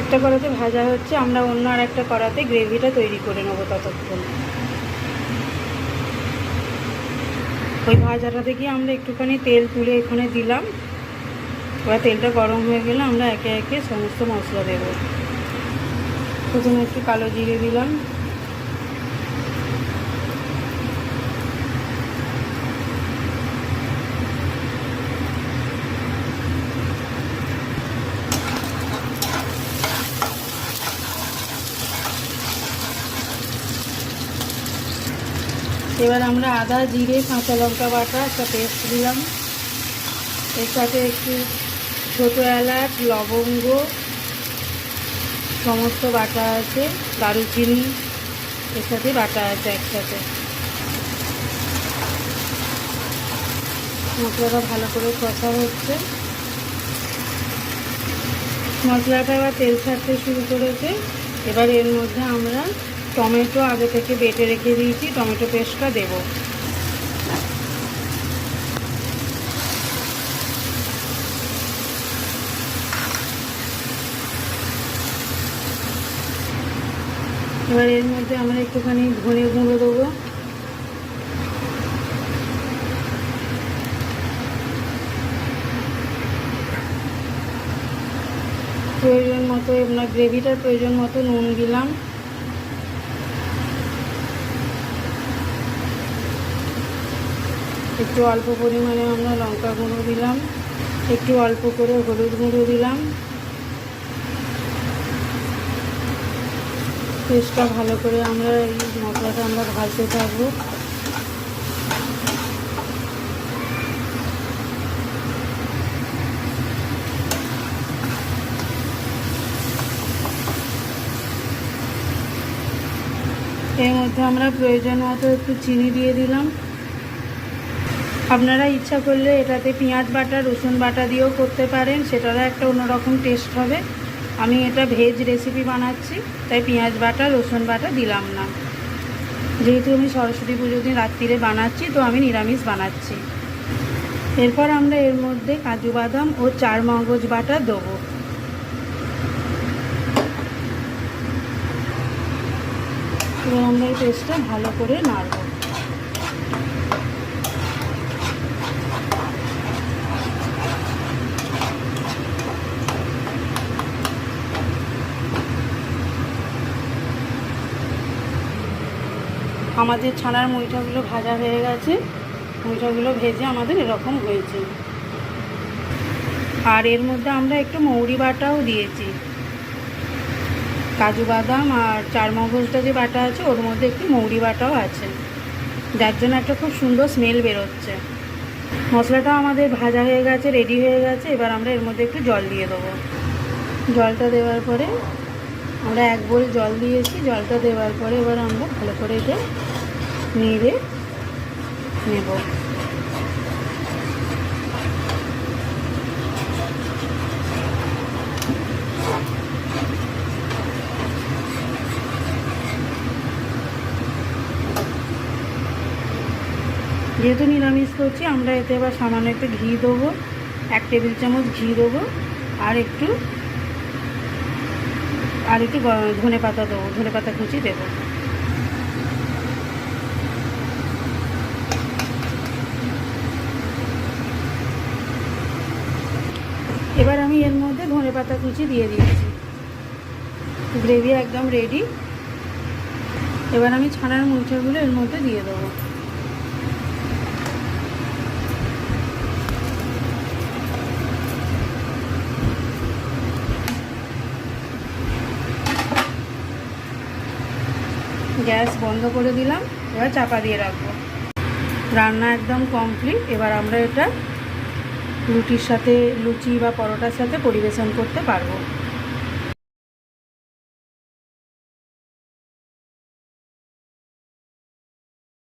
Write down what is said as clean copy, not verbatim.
একটা কড়াতে ভাজা হচ্ছে, আমরা অন্য আর একটা কড়াতে গ্রেভিটা তৈরি করে নেবো ততক্ষণ। ওই ভাজাটা থেকে আমরা একটুখানি তেল তুলে এখানে দিলাম। এবার তেলটা গরম হয়ে গেলে আমরা একে একে সমস্ত মশলা দেব। প্রথমে একটু কালো জিরে দিলাম, এবার আমরা আদা জিরে কাঁচা লঙ্কা বাটা একটা পেস্ট দিলাম। এর সাথে একটু ছোটো এলাচ লবঙ্গ সমস্ত বাটা আছে, দারুচিনি এর সাথে বাটা আছে একসাথে। মশলাটা ভালো করে কষা হচ্ছে। মশলাটা এবার তেল ছাড়তে শুরু করেছে। এবার এর মধ্যে আমরা টমেটো আগে থেকে বেটে রেখে দিয়েছি, টমেটো পেস্টটা দেব। এবার এর মধ্যে আমরা একটুখানি ধনে গুঁড়ো দেবো, প্রয়োজন মতো আপনার গ্রেভিটার প্রয়োজন মতো নুন দিলাম, একটু অল্প পরিমাণে আমরা লঙ্কা গুঁড়ো দিলাম, একটু অল্প করে হলুদ গুঁড়ো দিলাম। পেস্টটা ভালো করে আমরা এই মশলাটা আমরা ভাজতে থাকবো। এর মধ্যে আমরা প্রয়োজন মতো একটু চিনি দিয়ে দিলাম। আপনারা ইচ্ছা করলে এটাতে পেঁয়াজ বাটা রসুন বাটা দিয়েও করতে পারেন, সেটারও একটা অন্যরকম টেস্ট হবে। আমি এটা ভেজ রেসিপি বানাচ্ছি, তাই পেঁয়াজ বাটা রসুন বাটা দিলাম না। যেহেতু আমি সরস্বতী পুজোর দিন রাত্রিরে বানাচ্ছি, তো আমি নিরামিষ বানাচ্ছি। এরপর আমরা এর মধ্যে কাজু বাদাম ও চারমগজ বাটা দেবো। এবার আমরা এই পেস্টটা ভালো করে নাড়ব। আমাদের ছানার মুইঠাগুলো ভাজা হয়ে গেছে, মুইঠাগুলো ভেজে আমাদের এরকম হয়েছে। আর এর মধ্যে আমরা একটু মৌরি বাটাও দিয়েছি। কাজু বাদাম আর চারমগজটা যে বাটা আছে ওর মধ্যে একটু মৌরি বাটাও আছে, যার জন্য একটা খুব সুন্দর স্মেল বেরোচ্ছে। মশলাটা আমাদের ভাজা হয়ে গেছে, রেডি হয়ে গেছে। এবার আমরা এর মধ্যে একটু জল দিয়ে দেবো। জলটা দেওয়ার পরে আমরা 1 বোল জল দিয়েছি। জলটা দেওয়ার পরে এবার আমরা ভালো করে এটা নেড়ে নেব। যেহেতু নিরামিষ করছি, আমরা এতে এবার সামান্য একটু ঘি দেবো, 1 টেবিল চামচ ঘি দেবো, আর একটু ধনে পাতা দেবো, ধনে পাতা কুচি দেবো। এবার আমি এর মধ্যে ধনে পাতা কুচি দিয়ে দিয়েছি। গ্রেভি একদম রেডি। এবার আমি ছানার মুইঠাগুলো এর মধ্যে দিয়ে দেবো। গ্যাস বন্ধ করে দিলাম, এবার চাপা দিয়ে রাখবো। রান্না একদম কমপ্লিট। এবার আমরা এটা রুটির সাথে, লুচি বা পরোটার সাথে পরিবেশন করতে পারবো।